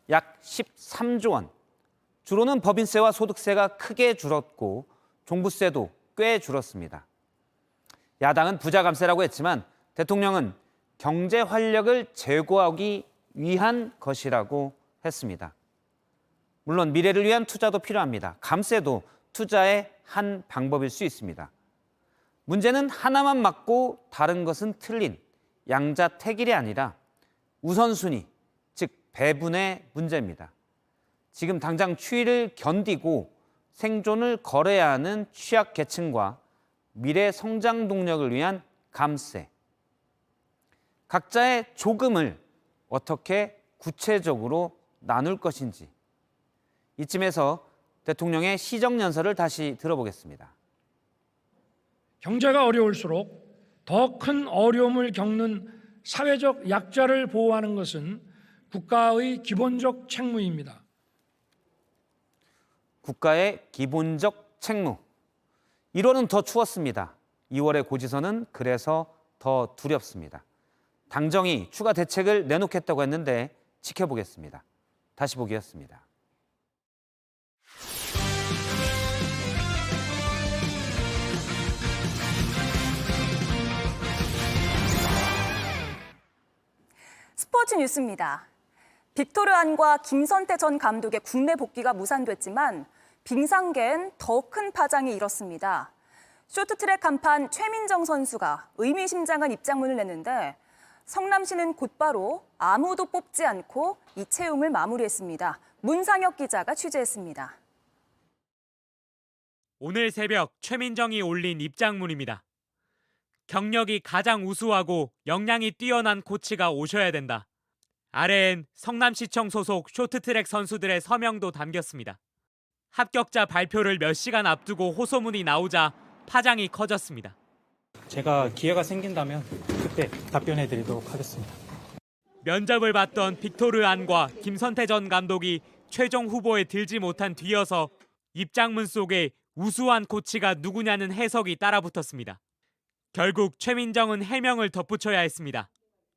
약 13조 원. 주로는 법인세와 소득세가 크게 줄었고 종부세도 꽤 줄었습니다. 야당은 부자 감세라고 했지만 대통령은 경제 활력을 제고하기 위한 것이라고 했습니다. 물론 미래를 위한 투자도 필요합니다. 감세도 투자의 한 방법일 수 있습니다. 문제는 하나만 맞고 다른 것은 틀린 양자택일이 아니라 우선순위, 즉 배분의 문제입니다. 지금 당장 추위를 견디고 생존을 걸어야 하는 취약계층과 미래 성장 동력을 위한 감세. 각자의 조금을 어떻게 구체적으로 나눌 것인지. 이쯤에서 대통령의 시정연설을 다시 들어보겠습니다. 경제가 어려울수록 더 큰 어려움을 겪는 사회적 약자를 보호하는 것은 국가의 기본적 책무입니다. 국가의 기본적 책무. 1월은 더 추웠습니다. 2월의 고지서는 그래서 더 두렵습니다. 당정이 추가 대책을 내놓겠다고 했는데 지켜보겠습니다. 다시 보기였습니다. 스포츠 뉴스입니다. 빅토르 안과 김선태 전 감독의 국내 복귀가 무산됐지만 빙상계엔 더 큰 파장이 일었습니다. 쇼트트랙 간판 최민정 선수가 의미심장한 입장문을 냈는데 성남시는 곧바로 아무도 뽑지 않고 이 채용을 마무리했습니다. 문상혁 기자가 취재했습니다. 오늘 새벽 최민정이 올린 입장문입니다. 경력이 가장 우수하고 역량이 뛰어난 코치가 오셔야 된다. 아래엔 성남시청 소속 쇼트트랙 선수들의 서명도 담겼습니다. 합격자 발표를 몇 시간 앞두고 호소문이 나오자 파장이 커졌습니다. 제가 기회가 생긴다면 그때 답변해 드리도록 하겠습니다. 면접을 봤던 빅토르 안과 김선태 전 감독이 최종 후보에 들지 못한 뒤여서 입장문 속에 우수한 코치가 누구냐는 해석이 따라붙었습니다. 결국 최민정은 해명을 덧붙여야 했습니다.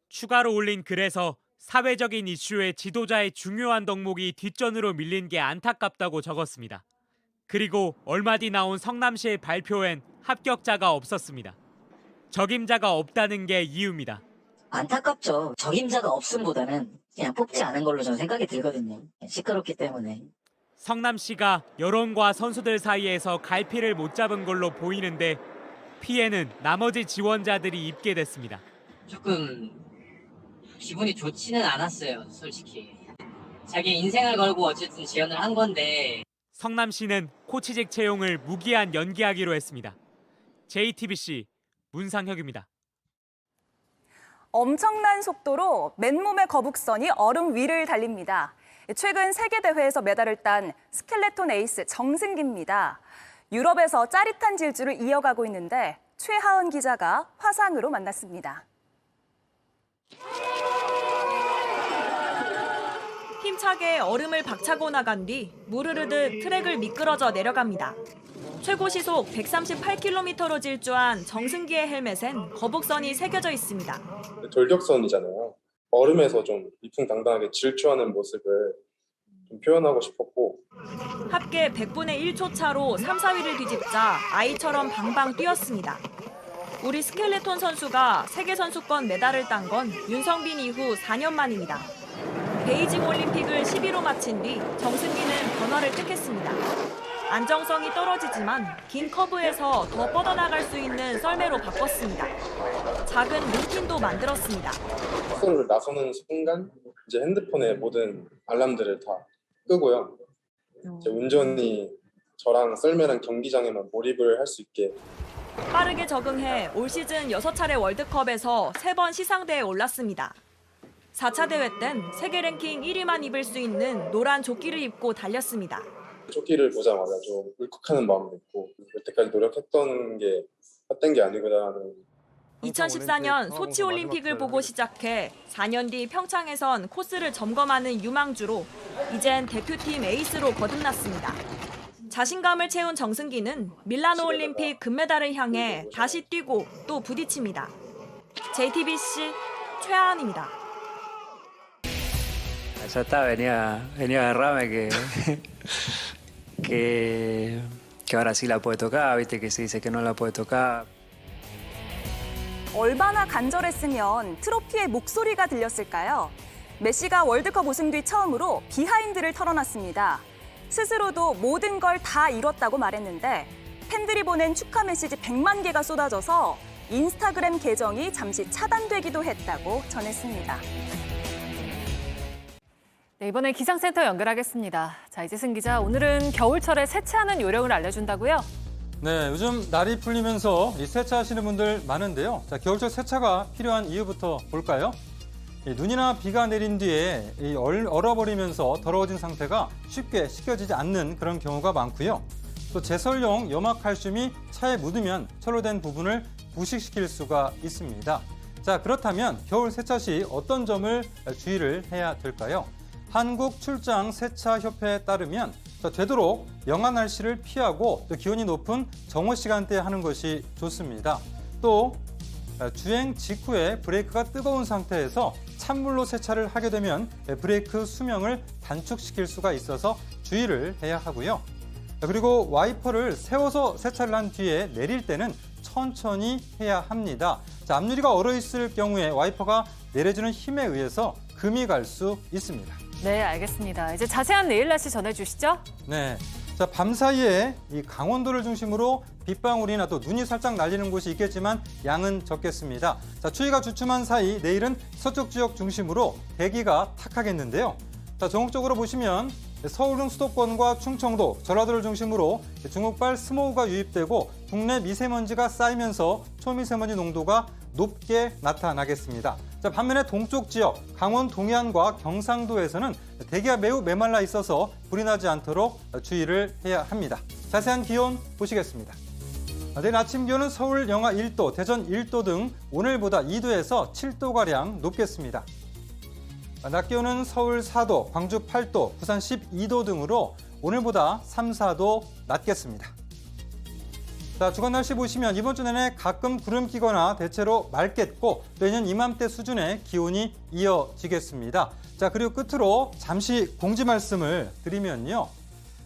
추가로 올린 글에서 사회적인 이슈에 지도자의 중요한 덕목이 뒷전으로 밀린 게 안타깝다고 적었습니다. 그리고 얼마 뒤 나온 성남시의 발표엔 합격자가 없었습니다. 적임자가 없다는 게 이유입니다. 안타깝죠. 적임자가 없음보다는 그냥 뽑지 않은 걸로 저는 생각이 들거든요. 시끄럽기 때문에. 성남시가 여론과 선수들 사이에서 갈피를 못 잡은 걸로 보이는데 피해는 나머지 지원자들이 입게 됐습니다. 조금 기분이 좋지는 않았어요, 솔직히. 자기 인생을 걸고 어쨌든 지원을 한 건데. 성남시는 코치직 채용을 무기한 연기하기로 했습니다. JTBC 문상혁입니다. 엄청난 속도로 맨몸의 거북선이 얼음 위를 달립니다. 최근 세계대회에서 메달을 딴 스켈레톤 에이스 정승기입니다. 유럽에서 짜릿한 질주를 이어가고 있는데 최하은 기자가 화상으로 만났습니다. 힘차게 얼음을 박차고 나간 뒤 물 흐르듯 트랙을 미끄러져 내려갑니다. 최고 시속 138km로 질주한 정승기의 헬멧엔 거북선이 새겨져 있습니다. 돌격선이잖아요. 얼음에서 좀 위풍당당하게 질주하는 모습을 좀 표현하고 싶었고 합계 100분의 1초 차로 3, 4위를 뒤집자 아이처럼 방방 뛰었습니다. 우리 스켈레톤 선수가 세계선수권 메달을 딴 건 윤성빈 이후 4년 만입니다. 베이징 올림픽을 10위로 마친 뒤 정승기는 변화를 택했습니다. 안정성이 떨어지지만 긴 커브에서 더 뻗어나갈 수 있는 썰매로 바꿨습니다. 작은 루틴도 만들었습니다. 코스를 나서는 순간 이제 핸드폰에 모든 알람들을 다 끄고요. 이제 온전히 저랑 썰매랑 경기장에만 몰입을 할 수 있게. 빠르게 적응해 올 시즌 6차례 월드컵에서 3번 시상대에 올랐습니다. 4차 대회 땐 세계 랭킹 1위만 입을 수 있는 노란 조끼를 입고 달렸습니다. 조끼를 보자마자 좀 울컥하는 마음도 있고 여태까지 노력했던 게 헛된 게 아니구나라는. 2014년 소치 올림픽을 보고 시작해 4년 뒤 평창에선 코스를 점검하는 유망주로 이젠 대표팀 에이스로 거듭났습니다. 자신감을 채운 정승기는 밀라노 올림픽 금메달을 향해 다시 뛰고 또 부딪힙니다. JTBC 최하은입니다. Eso está, venía a agarrarme que ahora sí la puede tocar, viste que se dice que no la puede tocar. 얼마나 간절했으면 트로피의 목소리가 들렸을까요? 메시가 월드컵 우승 뒤 처음으로 비하인드를 털어놨습니다. 스스로도 모든 걸 다 이뤘다고 말했는데 팬들이 보낸 축하 메시지 100만 개가 쏟아져서 인스타그램 계정이 잠시 차단되기도 했다고 전했습니다. 네, 이번에 기상센터 연결하겠습니다. 자, 이재승 기자, 오늘은 겨울철에 세차하는 요령을 알려준다고요? 네, 요즘 날이 풀리면서 세차하시는 분들 많은데요. 자, 겨울철 세차가 필요한 이유부터 볼까요? 눈이나 비가 내린 뒤에 얼어버리면서 더러워진 상태가 쉽게 씻겨지지 않는 그런 경우가 많고요. 또 제설용 염화칼슘이 차에 묻으면 철로된 부분을 부식시킬 수가 있습니다. 자, 그렇다면 겨울 세차 시 어떤 점을 주의를 해야 될까요? 한국출장세차협회에 따르면 되도록 영하 날씨를 피하고 또 기온이 높은 정오 시간대에 하는 것이 좋습니다. 또 주행 직후에 브레이크가 뜨거운 상태에서 찬물로 세차를 하게 되면 브레이크 수명을 단축시킬 수가 있어서 주의를 해야 하고요. 그리고 와이퍼를 세워서 세차를 한 뒤에 내릴 때는 천천히 해야 합니다. 자, 앞유리가 얼어있을 경우에 와이퍼가 내려주는 힘에 의해서 금이 갈 수 있습니다. 네, 알겠습니다. 이제 자세한 내일 날씨 전해주시죠. 네. 자, 밤사이에 이 강원도를 중심으로 빗방울이나 또 눈이 살짝 날리는 곳이 있겠지만 양은 적겠습니다. 자, 추위가 주춤한 사이 내일은 서쪽 지역 중심으로 대기가 탁하겠는데요. 자, 전국적으로 보시면 서울 등 수도권과 충청도, 전라도를 중심으로 중국발 스모우가 유입되고 국내 미세먼지가 쌓이면서 초미세먼지 농도가 높게 나타나겠습니다. 자, 반면에 동쪽 지역, 강원 동해안과 경상도에서는 대기가 매우 메말라 있어서 불이 나지 않도록 주의를 해야 합니다. 자세한 기온 보시겠습니다. 내일 아침 기온은 서울 영하 1도, 대전 1도 등 오늘보다 2도에서 7도가량 높겠습니다. 낮 기온은 서울 4도, 광주 8도, 부산 12도 등으로 오늘보다 3, 4도 낮겠습니다. 자, 주간 날씨 보시면 이번 주 내내 가끔 구름 끼거나 대체로 맑겠고 내년 이맘때 수준의 기온이 이어지겠습니다. 자, 그리고 끝으로 잠시 공지 말씀을 드리면요.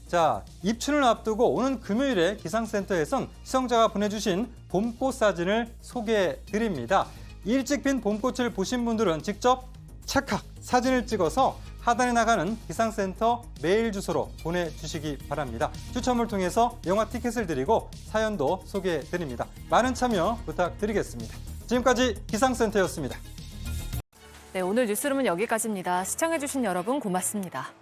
자, 입춘을 앞두고 오는 금요일에 기상센터에선 시청자가 보내주신 봄꽃 사진을 소개해 드립니다. 일찍 핀 봄꽃을 보신 분들은 직접 찰칵 사진을 찍어서 하단에 나가는 기상센터 메일 주소로 보내주시기 바랍니다. 추첨을 통해서 영화 티켓을 드리고 사연도 소개해 드립니다. 많은 참여 부탁드리겠습니다. 지금까지 기상센터였습니다. 네, 오늘 뉴스룸은 여기까지입니다. 시청해주신 여러분 고맙습니다.